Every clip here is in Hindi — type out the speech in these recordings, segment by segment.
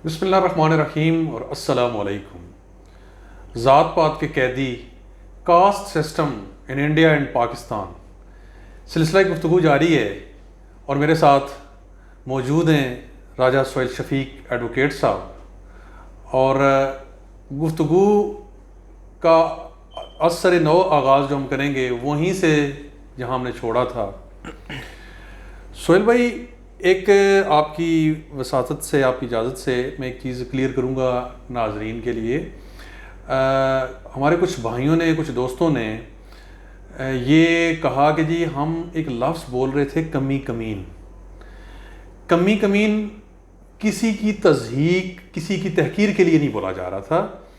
बिस्मिल्लाहिर्रहमानिर्रहीम और अस्सलामु अलैकुम। ज़ात पात के कैदी, caste system in India and Pakistan सिलसिला गुफ्तगू जारी है और मेरे साथ मौजूद हैं राजा सोहेल शफीक एडवोकेट साहब। और गुफ्तगू का असर नौ आगाज़ जो हम करेंगे वहीं से जहां हमने छोड़ा था। सोहेल भाई, एक आपकी वसातत से, आपकी इजाज़त से मैं एक चीज़ क्लियर करूँगा नाजरीन के लिए। हमारे कुछ भाइयों ने, कुछ दोस्तों ने ये कहा कि जी हम एक लफ्ज़ बोल रहे थे कमी कमीन। कमी कमीन किसी की तज़हीक, किसी की तहकीर के लिए नहीं बोला जा रहा था।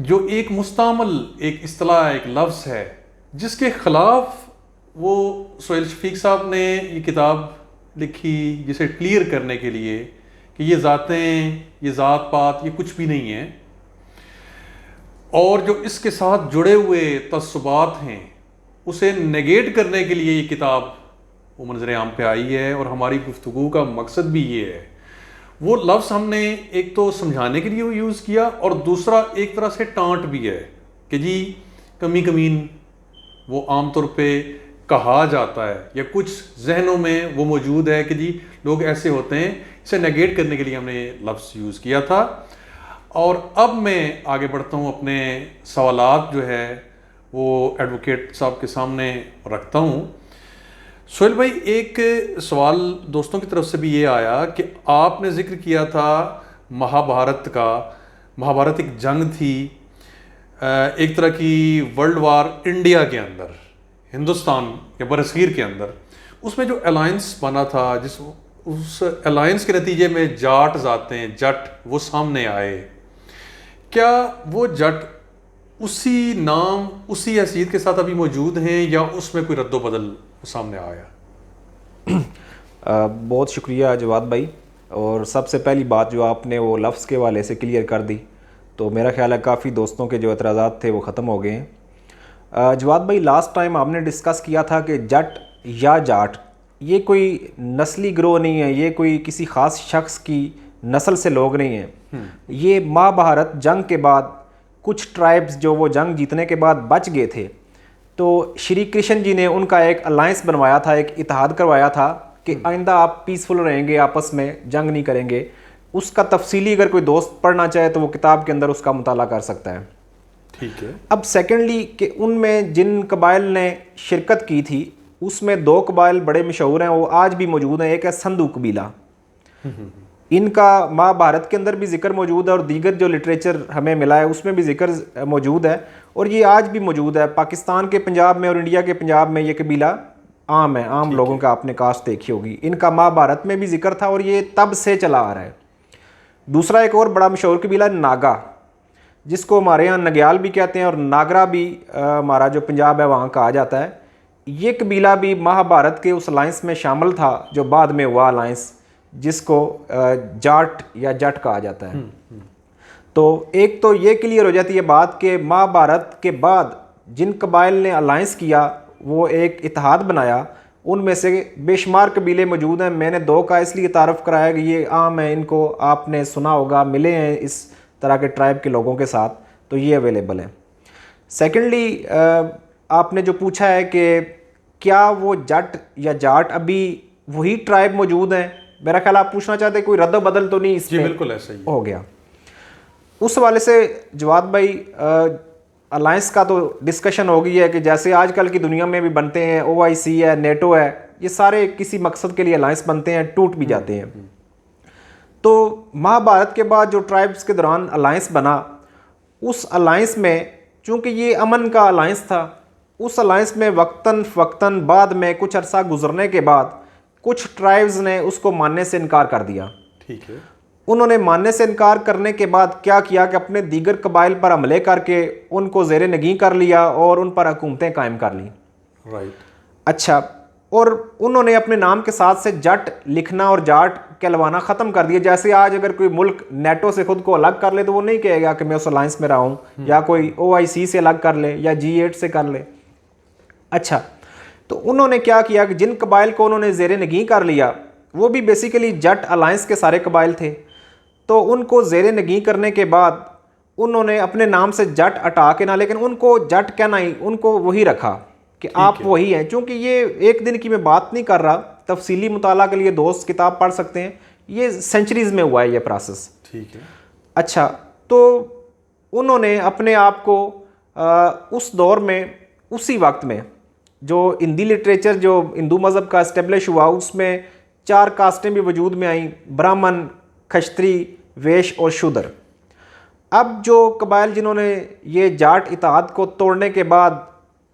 जो एक मुस्तमल एक इस्तिलाह, एक लफ्ज़ है जिसके ख़िलाफ़ वो सोहेल शफीक साहब ने ये किताब लिखी, जिसे क्लियर करने के लिए कि ये ज़ातें, ये ज़ात पात, ये कुछ भी नहीं है। और जो इसके साथ जुड़े हुए तस्सुबात हैं उसे नेगेट करने के लिए ये किताब वो मंज़र आम पे आई है। और हमारी गुफ्तगू का मकसद भी ये है। वो लफ्ज़ हमने एक तो समझाने के लिए यूज़ किया और दूसरा एक तरह से टांट भी है कि जी कमी कमीन वो आम तौर पे कहा जाता है या कुछ जहनों में वो मौजूद है कि जी लोग ऐसे होते हैं। इसे नेगेट करने के लिए हमने लफ्ज़ यूज़ किया था। और अब मैं आगे बढ़ता हूँ, अपने सवालात जो है वो एडवोकेट साहब के सामने रखता हूँ। सोहेल भाई, एक सवाल दोस्तों की तरफ से भी ये आया कि आपने ज़िक्र किया था महाभारत का। महाभारत एक जंग थी, एक तरह की वर्ल्ड वार इंडिया के अंदर, हिंदुस्तान या बरसगीर के अंदर। उसमें जो अलायंस बना था, उस अलायंस के नतीजे में जाट ज़ातें, जट वो सामने आए। क्या वो जट उसी नाम, उसी हैसियत के साथ अभी मौजूद हैं या उसमें कोई रद्दो बदल सामने आया? बहुत शुक्रिया जवाद भाई। और सबसे पहली बात जो आपने वो लफ्ज़ के हवाले से क्लियर कर दी, तो मेरा ख्याल है काफ़ी दोस्तों के जो एतराज़ात थे वो ख़त्म हो गए हैं। जवाद भाई, लास्ट टाइम आपने डिस्कस किया था कि जट या जाट ये कोई नस्ली गिरोह नहीं है, ये कोई किसी ख़ास शख्स की नस्ल से लोग नहीं हैं। ये महाभारत जंग के बाद कुछ ट्राइब्स जो वो जंग जीतने के बाद बच गए थे, तो श्री कृष्ण जी ने उनका एक अलायंस बनवाया था, एक इत्तेहाद करवाया था कि आइंदा आप पीसफुल रहेंगे, आपस में जंग नहीं करेंगे। उसका तफसीली अगर कोई दोस्त पढ़ना चाहे तो वो किताब के अंदर उसका मुताला कर सकता है। ठीक है। अब सेकेंडली कि उनमें जिन कबाइल ने शिरकत की थी उसमें दो कबाइल बड़े मशहूर हैं, वो आज भी मौजूद हैं। एक है संधू कबीला, इनका महाभारत के अंदर भी जिक्र मौजूद है और दीगर जो लिटरेचर हमें मिला है उसमें भी जिक्र मौजूद है और ये आज भी मौजूद है। पाकिस्तान के पंजाब में और इंडिया के पंजाब में ये कबीला आम है, आम लोगों का आपने कास्ट देखी होगी। इनका महाभारत में भी जिक्र था और ये तब से चला आ रहा है। दूसरा एक और बड़ा मशहूर कबीला नागा, जिसको हमारे यहाँ नग्याल भी कहते हैं और नागरा भी हमारा जो पंजाब है वहाँ कहा जाता है। ये कबीला भी महाभारत के उस अलायंस में शामिल था जो बाद में हुआ अलायंस, जिसको जाट या जट कहा जाता है। तो एक तो ये क्लियर हो जाती है बात कि महाभारत के बाद जिन कबाइल ने अलायंस किया, वो एक इत्तेहाद बनाया, उनमें से बेशुमार कबीले मौजूद हैं। मैंने दो का इसलिए तारफ़ कराया कि ये आम है, इनको आपने सुना होगा, मिले हैं इस तरह के ट्राइब के लोगों के साथ, तो ये अवेलेबल है। सेकेंडली आपने जो पूछा है कि क्या वो जट या जाट अभी वही ट्राइब मौजूद हैं, मेरा ख्याल आप पूछना चाहते हैं कोई रद्द बदल तो नहीं इसमें? जी बिल्कुल ऐसा ही हो गया। उस वाले से जवाद भाई, अलायंस का तो डिस्कशन हो गई है कि जैसे आजकल की दुनिया में भी बनते हैं, OIC है, नेटो है, ये सारे किसी मकसद के लिए अलायंस बनते हैं, टूट भी जाते हैं। तो महाभारत के बाद जो ट्राइब्स के दौरान अलायंस बना, उस अलायंस में चूँकि ये अमन का अलायंस था, उस अलायंस में वक्तन फ़क्तन बाद में कुछ अरसा गुजरने के बाद कुछ ट्राइब्स ने उसको मानने से इनकार कर दिया। ठीक है। उन्होंने मानने से इनकार करने के बाद क्या किया कि अपने दीगर कबाइल पर हमले करके उनको ज़ेरे नगी कर लिया और उन पर हुकूमतें कायम कर ली। राइट। अच्छा, और उन्होंने अपने नाम के साथ से जट लिखना और जाट कहलवाना ख़त्म कर दिया। जैसे आज अगर कोई मुल्क नेटो से खुद को अलग कर ले तो वो नहीं कहेगा कि मैं उस अलायंस में रहा हूँ, या कोई OIC से अलग कर ले या G8 से कर ले। अच्छा, तो उन्होंने क्या किया कि जिन कबाइल को उन्होंने ज़ेरे नगी कर लिया वो भी बेसिकली जट अलायंस के सारे कबाइल थे। तो उनको ज़ेरे नगी करने के बाद उन्होंने अपने नाम से जट हटा के ना, लेकिन उनको जट कहना ही उनको वही रखा कि आप वही हैं। चूँकि ये एक दिन की मैं बात नहीं कर रहा, तफसीली मुताला के लिए दोस्त किताब पढ़ सकते हैं, ये सेंचुरीज़ में हुआ है ये प्रोसेस। ठीक है। अच्छा, तो उन्होंने अपने आप को उस दौर में, उसी वक्त में जो हिंदी लिटरेचर जो हिंदू मज़हब का इस्टेब्लिश हुआ, उसमें 4 कास्टें भी वजूद में आई, ब्राह्मण, खश्त्री, वैश्य और शूद्र। अब जो कबाइल जिन्होंने ये जाट इताद को तोड़ने के बाद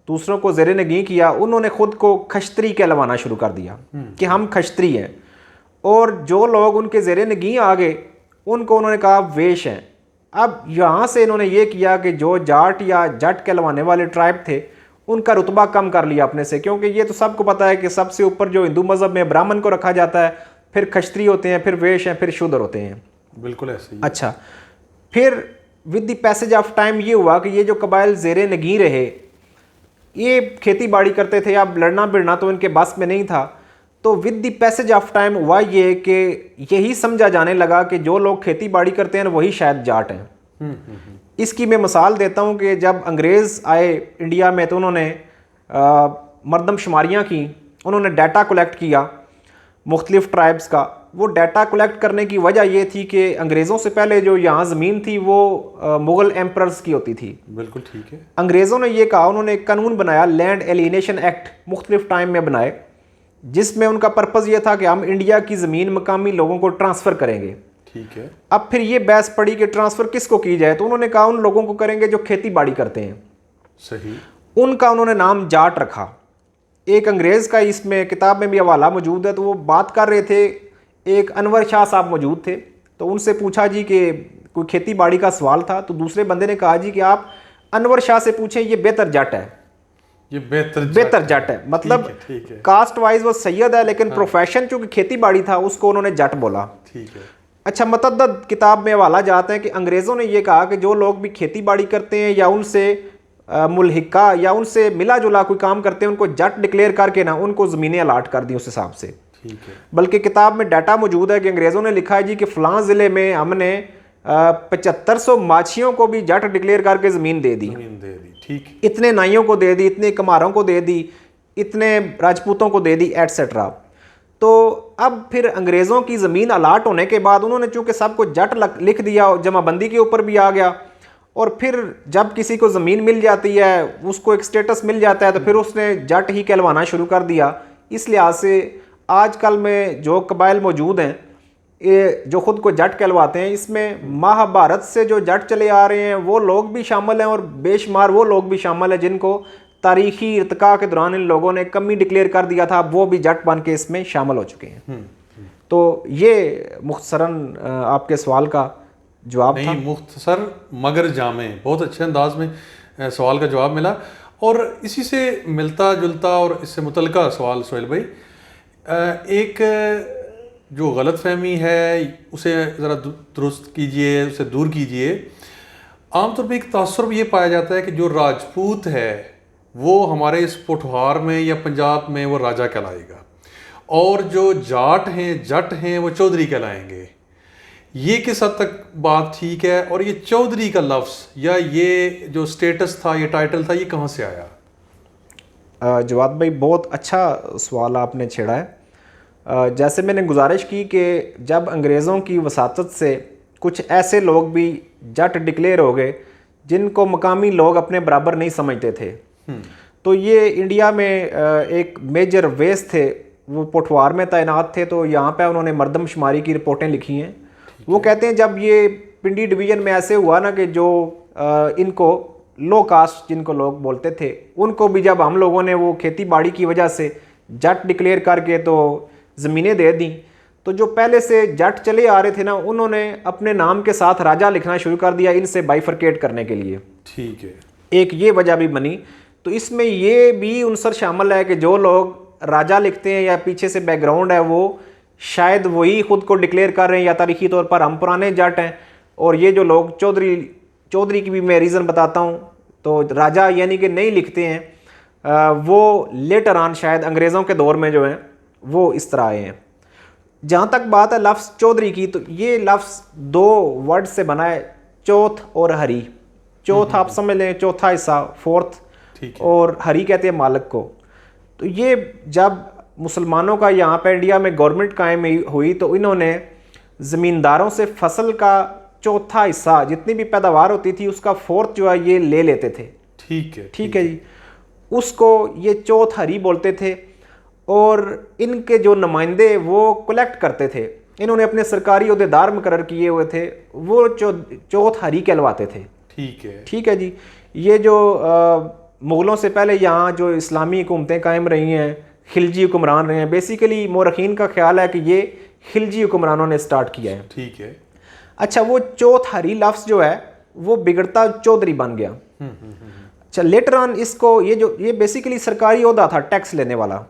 दूसरों को ज़ेरे नगी किया, उन्होंने ख़ुद को खश्त्री कहलवाना शुरू कर दिया कि हम खश्त्री हैं, और जो लोग उनके ज़ेरे नगी आ गए उनको उन्होंने कहा वेश हैं। अब यहाँ से इन्होंने ये किया कि जो जाट या जट कहलवाने वाले ट्राइब थे उनका रुतबा कम कर लिया अपने से, क्योंकि ये तो सबको पता है कि सबसे ऊपर जो हिंदू मज़हब में ब्राह्मण को रखा जाता है, फिर खश्त्री होते हैं, फिर वेश हैं, फिर शूद्र होते हैं। बिल्कुल ऐसे ही। अच्छा, फिर with the passage of time ये हुआ कि ये जो कबाइल ज़ेरे नगी रहे, ये खेती बाड़ी करते थे, अब लड़ना भिड़ना तो इनके बस में नहीं था। तो with the passage of time हुआ ये कि यही समझा जाने लगा कि जो लोग खेती बाड़ी करते हैं वही शायद जाट हैं। इसकी मैं मिसाल देता हूँ कि जब अंग्रेज़ आए इंडिया में तो उन्होंने मरदमशुमारियाँ की, उन्होंने डाटा कलेक्ट किया मुख्तलिफ़ ट्राइब्स का। वो डाटा कलेक्ट करने की वजह ये थी कि अंग्रेज़ों से पहले जो यहाँ ज़मीन थी वो मुग़ल एम्परर्स की होती थी। बिल्कुल ठीक है। अंग्रेज़ों ने ये कहा, उन्होंने एक कानून बनाया, लैंड एलिनेशन एक्ट, मुख्तलिफ टाइम में बनाए, जिसमें उनका पर्पज़ ये था कि हम इंडिया की ज़मीन मकामी लोगों को ट्रांसफ़र करेंगे। ठीक है। अब फिर ये बहस पड़ी कि ट्रांसफ़र किसको की जाए, तो उन्होंने कहा उन लोगों को करेंगे जो खेती बाड़ी करते हैं। सही। उनका उन्होंने नाम जाट रखा। एक अंग्रेज़ का इसमें किताब में भी हवाला मौजूद है, तो वो बात कर रहे थे, एक अनवर शाह साहब मौजूद थे, तो उनसे पूछा जी कि कोई खेती बाड़ी का सवाल था, तो दूसरे बंदे ने कहा जी कि आप अनवर शाह से पूछें, ये बेहतर जट है, ये बेहतर जट है। मतलब ठीक है। कास्ट वाइज वो सैयद है, लेकिन प्रोफेशन चूँकि खेती बाड़ी था उसको उन्होंने जट बोला। ठीक है। अच्छा, मतअद्दद किताब में हवाला जाते हैं कि अंग्रेज़ों ने ये कहा कि जो लोग भी खेती बाड़ी करते हैं या उनसे मुल्हिका या उनसे मिला जुला कोई काम करते हैं, उनको जट डिक्लेयर करके ना उनको ज़मीनें अलाट कर दी उस हिसाब से। ठीक है। बल्कि किताब में डाटा मौजूद है कि अंग्रेज़ों ने लिखा है जी कि फ़लाँ ज़िले में हमने 7500 माछियों को भी जट डिक्लेयर करके ज़मीन दे दी। ठीक। इतने नाइयों को दे दी, इतने कमारों को दे दी, इतने राजपूतों को दे दी, एटसेट्रा। तो अब फिर अंग्रेज़ों की ज़मीन अलाट होने के बाद उन्होंने चूँकि सबको जट लिख दिया, जमाबंदी के ऊपर भी आ गया, और फिर जब किसी को ज़मीन मिल जाती है, उसको एक स्टेटस मिल जाता है, तो फिर उसने जट ही कहलवाना शुरू कर दिया। इस लिहाज से आजकल में जो कबाइल मौजूद हैं, ये जो ख़ुद को जट कहलवाते हैं, इसमें महाभारत से जो जट चले आ रहे हैं वो लोग भी शामिल हैं, और बेशुमार वो लोग भी शामिल हैं जिनको तारीख़ी इर्तिका के दौरान इन लोगों ने कमी डिक्लेयर कर दिया था, वो भी जट बन के इसमें शामिल हो चुके हैं। तो ये मुख्तसरन आपके सवाल का जवाब था। मुख्तसर मगर जामे, बहुत अच्छे अंदाज में सवाल का जवाब मिला। और इसी से मिलता जुलता और इससे मुतल्लिका सवाल सोहेल भाई, एक जो गलतफहमी है उसे ज़रा दुरुस्त कीजिए, उसे दूर कीजिए। आमतौर पर एक तासुर ये पाया जाता है कि जो राजपूत है वो हमारे इस पोठहार में या पंजाब में वो राजा कहलाएगा, और जो जाट हैं, जट हैं, वो चौधरी कहलाएंगे। ये किस हद तक बात ठीक है, और ये चौधरी का लफ्ज़ या ये जो स्टेटस था, ये टाइटल था, ये कहाँ से आया? जवाद भाई, बहुत अच्छा सवाल आपने छेड़ा है। जैसे मैंने गुजारिश की कि जब अंग्रेज़ों की वसातत से कुछ ऐसे लोग भी जट डिक्लेयर हो गए जिनको मकामी लोग अपने बराबर नहीं समझते थे, तो ये इंडिया में एक मेजर वेस थे, वो पोठवार में तैनात थे, तो यहाँ पे उन्होंने मरदमशुमारी की रिपोर्टें लिखी हैं। वो कहते हैं जब ये पिंडी डिवीज़न में ऐसे हुआ ना कि जो इनको लो कास्ट जिनको लोग बोलते थे, उनको भी जब हम लोगों ने वो खेती बाड़ी की वजह से जट डिक्लेयर करके तो ज़मीनें दे दी, तो जो पहले से जट चले आ रहे थे ना, उन्होंने अपने नाम के साथ राजा लिखना शुरू कर दिया इनसे बाइफरकेट करने के लिए। ठीक है। एक ये वजह भी बनी। तो इसमें ये भी उनसर शामिल है कि जो लोग राजा लिखते हैं या पीछे से बैकग्राउंड है, वो शायद वही ख़ुद को डिक्लेयर कर रहे हैं या तारीखी तौर पर हम पुराने जट हैं, और ये जो लोग चौधरी की भी मैं रीज़न बताता हूँ, तो राजा यानी कि नहीं लिखते हैं, वो लेटर ऑन शायद अंग्रेज़ों के दौर में जो हैं वो इस तरह आए हैं। जहाँ तक बात है लफ्ज़ चौधरी की, तो ये लफ्ज़ दो वर्ड से बना है, चौथ और हरी। चौथ आप समझ लें चौथा हिस्सा, फोर्थ, ठीक है। और हरी कहते हैं मालिक को। तो ये जब मुसलमानों का यहाँ पे इंडिया में गवर्नमेंट कायम हुई तो इन्होंने ज़मींदारों से फसल का चौथा हिस्सा, जितनी भी पैदावार होती थी उसका फोर्थ जो है ये ले लेते थे। ठीक है। ठीक है जी। उसको ये चौथ हरी बोलते थे, और इनके जो नुमाइंदे वो कलेक्ट करते थे। इन्होंने अपने सरकारी ओहदेदार मुकर्रर किए हुए थे, वो चौथ हरी कहलवाते थे। ठीक है। ठीक है जी। ये जो मुग़लों से पहले यहाँ जो इस्लामी हुकूमतें कायम रही हैं, खिलजी हुक्मरान रहे हैं, बेसिकली मोरखीन का ख्याल है कि ये खिलजी हुक्मरानों ने स्टार्ट किया है। ठीक है। अच्छा, वो चौथ हरी लफ्ज़ जो है वो बिगड़ता चौधरी बन गया। अच्छा, लेटर ऑन इसको ये बेसिकली सरकारी ओहदा था, टैक्स लेने वाला,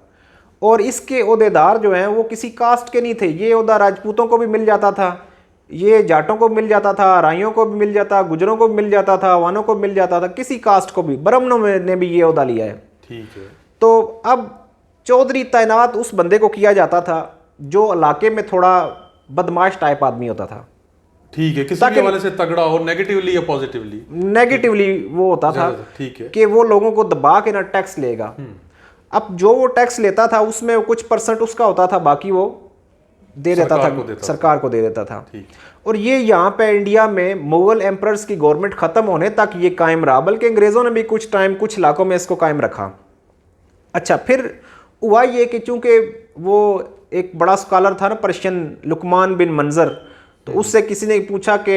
और इसके ओहदेदार जो हैं वो किसी कास्ट के नहीं थे। ये ओहदा राजपूतों को भी मिल जाता था, ये जाटों को मिल जाता था, राइयों को भी मिल जाता, गुजरों को भी मिल जाता था, वानों को भी मिल जाता था, किसी कास्ट को भी। ब्राह्मणों ने भी ये ओहदा लिया है। ठीक है। तो अब चौधरी तैनात उस बंदे को किया जाता था जो इलाके में थोड़ा बदमाश टाइप आदमी होता था। ठीक है, किसी भी हवाले से तगड़ा हो, नेगेटिवली या पॉजिटिवली? नेगेटिवली वो होता था। ठीक है। कि वो लोगों को दबा के ना टैक्स लेगा। अब जो वो टैक्स लेता था उसमें कुछ परसेंट उसका होता था, बाकी वो दे देता था, सरकार को दे देता था। और ये यहाँ पे इंडिया में मुगल एम्परर्स की गवर्नमेंट ख़त्म होने तक ये कायम रहा, बल्कि अंग्रेज़ों ने भी कुछ टाइम कुछ इलाकों में इसको कायम रखा। अच्छा, फिर हुआ ये कि चूँकि वो एक बड़ा स्कॉलर था ना पर्शियन, लुकमान बिन मंजर, तो उससे किसी ने पूछा कि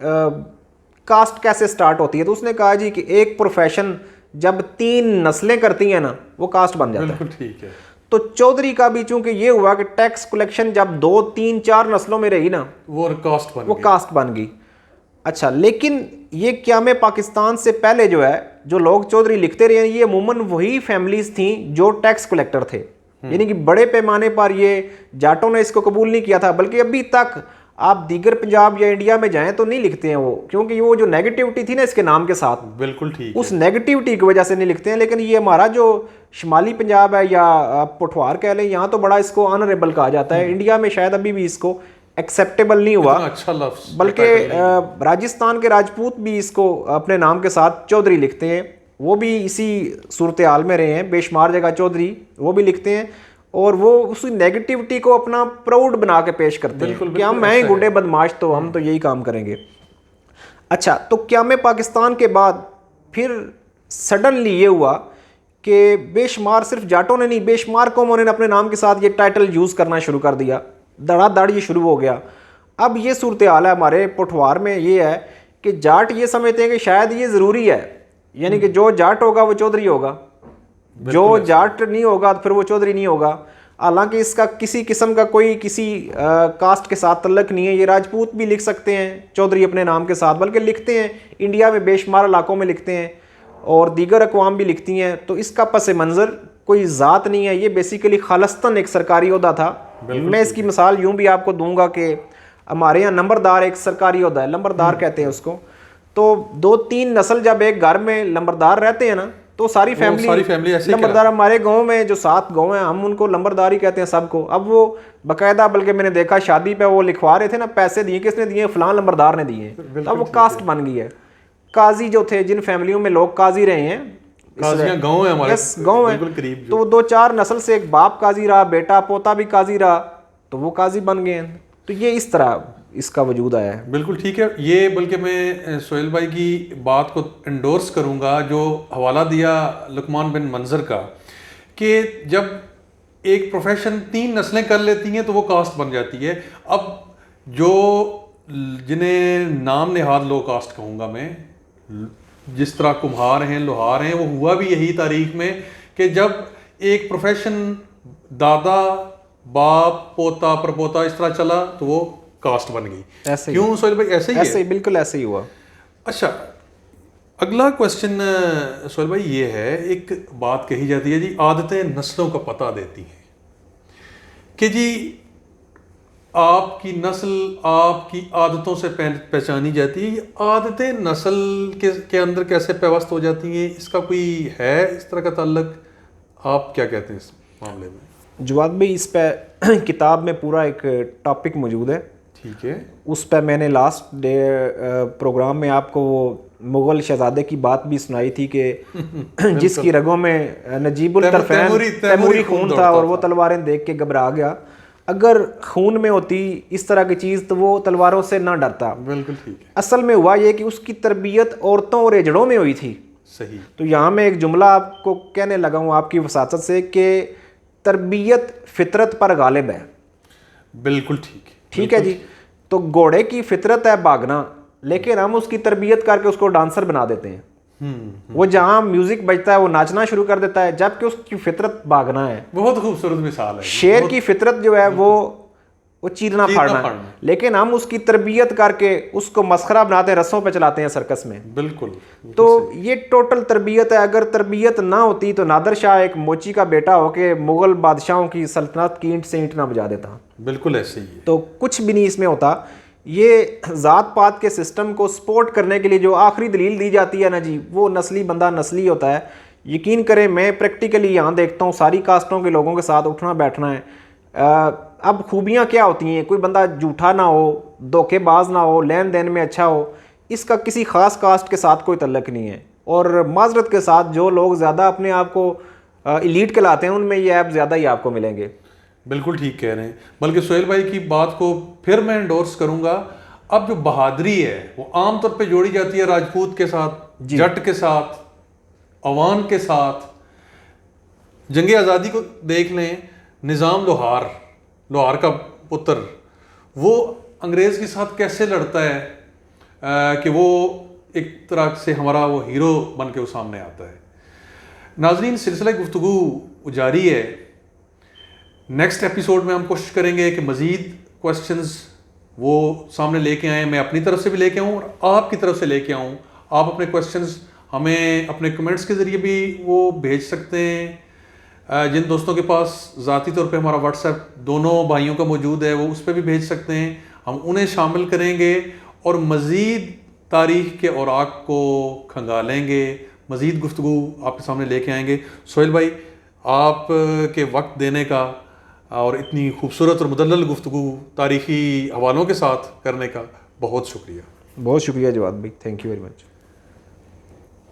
कास्ट कैसे स्टार्ट होती है, तो उसने कहा जी कि एक प्रोफेशन जब 3 नस्लें करती हैं ना वो कास्ट बन जाता है। ठीक है। तो चौधरी का भी चूंकि ये हुआ कि टैक्स कलेक्शन जब 2, 3, 4 नस्लों में रही ना वो कास्ट बन गई। अच्छा, लेकिन ये क़याम पाकिस्तान से पहले जो है जो लोग चौधरी लिखते रहे ये अमूमन वही फैमिलीज थी जो टैक्स कलेक्टर थे। यानी कि बड़े पैमाने पर ये जाटों ने इसको कबूल नहीं किया था, बल्कि अभी तक आप दीगर पंजाब या इंडिया में जाएं तो नहीं लिखते हैं वो, क्योंकि वो जो नेगेटिविटी थी ना इसके नाम के साथ, बिल्कुल ठीक, उस नेगेटिविटी की वजह से नहीं लिखते हैं। लेकिन ये हमारा जो शुमाली पंजाब है या पोठवार कह लें, यहाँ तो बड़ा इसको ऑनरेबल कहा जाता है। इंडिया में शायद अभी भी इसको एक्सेप्टेबल नहीं हुआ, अच्छा लफ्ज़, बल्कि राजस्थान के राजपूत भी इसको अपने नाम के साथ चौधरी लिखते हैं। वो भी इसी सूरत हाल में रहे हैं, बेशुमार जगह चौधरी वो भी लिखते हैं, और वो उसी नेगेटिविटी को अपना प्राउड बना के पेश करते हैं कि हम मैं ही गुंडे बदमाश, तो हम तो यही काम करेंगे। अच्छा, तो क़याम पाकिस्तान के बाद फिर सडनली ये हुआ कि बेशुमार सिर्फ जाटों ने नहीं, बेशुमार कौमों ने अपने नाम के साथ ये टाइटल यूज़ करना शुरू कर दिया, धड़ाधड़ ये शुरू हो गया। अब ये सूरत हाल है हमारे पोठवार में, ये है कि जाट ये समझते हैं कि शायद ये ज़रूरी है, यानी कि जो जाट होगा वो चौधरी होगा, जो जाट नहीं होगा तो फिर वो चौधरी नहीं होगा। हालांकि इसका किसी किस्म का कोई किसी कास्ट के साथ तल्लक नहीं है। ये राजपूत भी लिख सकते हैं चौधरी अपने नाम के साथ, बल्कि लिखते हैं, इंडिया में बेशुमार इलाकों में लिखते हैं, और दीगर अक़वाम भी लिखती हैं। तो इसका पस मंज़र कोई ज़ात नहीं है, ये बेसिकली खालिस्तान एक सरकारी ओहदा था। मैं इसकी मिसाल यूँ भी आपको दूंगा कि हमारे यहाँ नंबरदार एक सरकारी ओहदा है, लंबरदार कहते हैं उसको। तो 2-3 नस्ल जब एक घर में लंबरदार रहते हैं ना, तो सारी फैमिली लंबरदार। हमारे गांव में जो 7 गांव हैं, हम उनको लंबरदार ही कहते हैं सबको। अब वो बाकायदा, बल्कि मैंने देखा शादी पे वो लिखवा रहे थे ना, पैसे दिए, किसने दिए, फलां लंबरदार ने दिए। अब वो कास्ट बन गई है। काजी जो थे, जिन फैमिलियों में लोग काजी रहे हैं, गांव है हमारे, गांव है, तो 2-4 नस्ल से एक बाप काजी रहा, बेटा पोता भी काजी रहा, तो वो काजी बन गए हैं। तो ये इस तरह इसका वजूद आया है। बिल्कुल ठीक है। ये बल्कि मैं सोहेल भाई की बात को एंडोर्स करूंगा, जो हवाला दिया लुकमान बिन मंजर का, कि जब एक प्रोफेशन 3 नस्लें कर लेती हैं तो वो कास्ट बन जाती है। अब जो जिन्हें नाम नेहाद लो कास्ट कहूँगा मैं, जिस तरह कुम्हार हैं, लोहार हैं, वो हुआ भी यही तारीख में कि जब एक प्रोफेशन दादा बाप पोता परपोता इस तरह चला तो वो कास्ट बन गई। क्यों सोहेल भाई? ऐसे ही बिल्कुल ऐसे ही हुआ। अच्छा, अगला क्वेश्चन सोहेल भाई ये है, एक बात कही जाती है जी, आदतें नस्लों का पता देती हैं, कि जी आपकी नस्ल आपकी आदतों से पहचानी जाती है। आदतें नस्ल के अंदर कैसे पेवस्त हो जाती हैं, इसका कोई है इस तरह का ताल्लुक? आप क्या कहते हैं इस मामले में? जवाब भी इस पे किताब में पूरा एक टॉपिक मौजूद है। ठीक है। उस पर मैंने लास्ट डे प्रोग्राम में आपको वो मुग़ल शहजादे की बात भी सुनाई थी कि जिसकी रगों में नजीबुल तरफ़ैन तैमूरी खून था और वो तलवारें देख के घबरा गया। अगर खून में होती इस तरह की चीज़ तो वो तलवारों से ना डरता। बिल्कुल ठीक है। असल में हुआ ये कि उसकी तरबियत औरतों और एजड़ों में हुई थी। सही। तो यहाँ मैं एक जुमला आपको कहने लगा हूँ आपकी वसातत से कि तरबियत फितरत पर गालिब है। बिल्कुल ठीक। ठीक है जी। तो घोड़े की फितरत है भागना, लेकिन हम उसकी तरबियत करके उसको डांसर बना देते हैं। वो जहाँ म्यूजिक बजता है वो नाचना शुरू कर देता है, जबकि उसकी फितरत भागना है। बहुत खूबसूरत मिसाल है। शेर की फितरत जो है वो चीरना फाड़ना है, लेकिन हम उसकी तरबियत करके उसको मस्खरा बनाते हैं, रस्सों पे चलाते हैं सर्कस में। बिल्कुल। तो ये टोटल तरबियत है। अगर तरबियत ना होती तो नादर शाह एक मोची का बेटा होके मुग़ल बादशाहों की सल्तनत की ईंट से ईंट ना बजा देता। बिल्कुल ऐसे ही है। तो कुछ भी नहीं इसमें होता। ये ज़ात पात के सिस्टम को सपोर्ट करने के लिए जो आखिरी दलील दी जाती है ना जी, वो नस्ली बंदा नस्ली होता है। यकीन करें, मैं प्रैक्टिकली यहाँ देखता हूँ सारी कास्टों के लोगों के साथ उठना बैठना है। अब खूबियाँ क्या होती हैं? कोई बंदा झूठा ना हो, धोखेबाज ना हो, लेन देन में अच्छा हो, इसका किसी ख़ास कास्ट के साथ कोई तल्लक नहीं है। और माजरत के साथ जो लोग ज़्यादा अपने आप को इलीट कहलाते हैं उनमें ये ऐप ज़्यादा ही आपको मिलेंगे। बिल्कुल ठीक कह रहे हैं। बल्कि सोहेल भाई की बात को फिर मैं एंडोर्स करूंगा। अब जो बहादुरी है वो आमतौर पे जोड़ी जाती है राजपूत के साथ, जट के साथ, अवान के साथ। जंगे आज़ादी को देख लें, निज़ाम लोहार का पुत्र, वो अंग्रेज़ के साथ कैसे लड़ता है कि वो एक तरह से हमारा वो हीरो बन के वो सामने आता है। नाज़रीन, सिलसिला गुफ्तगू जारी है। नेक्स्ट एपिसोड में हम कोशिश करेंगे कि मज़ीद क्वेश्चंस वो सामने लेके आएँ, मैं अपनी तरफ से भी लेके आऊँ और आपकी तरफ से लेके आऊँ। आप अपने क्वेश्चंस हमें अपने कमेंट्स के ज़रिए भी वो भेज सकते हैं। जिन दोस्तों के पास ज़ाती तौर पे हमारा व्हाट्सएप दोनों भाइयों का मौजूद है वो उस पर भी भेज सकते हैं। हम उन्हें शामिल करेंगे और मज़ीद तारीख़ के औराक को खंगालेंगे, मज़ीद गुफ्तगू आपके सामने लेके आएंगे। सोहेल भाई, आप के वक्त देने का और इतनी खूबसूरत और मुदल्लल गुफ्तगू तारीख़ी हवालों के साथ करने का बहुत शुक्रिया। बहुत शुक्रिया जवाद भाई, थैंक यू वेरी मच।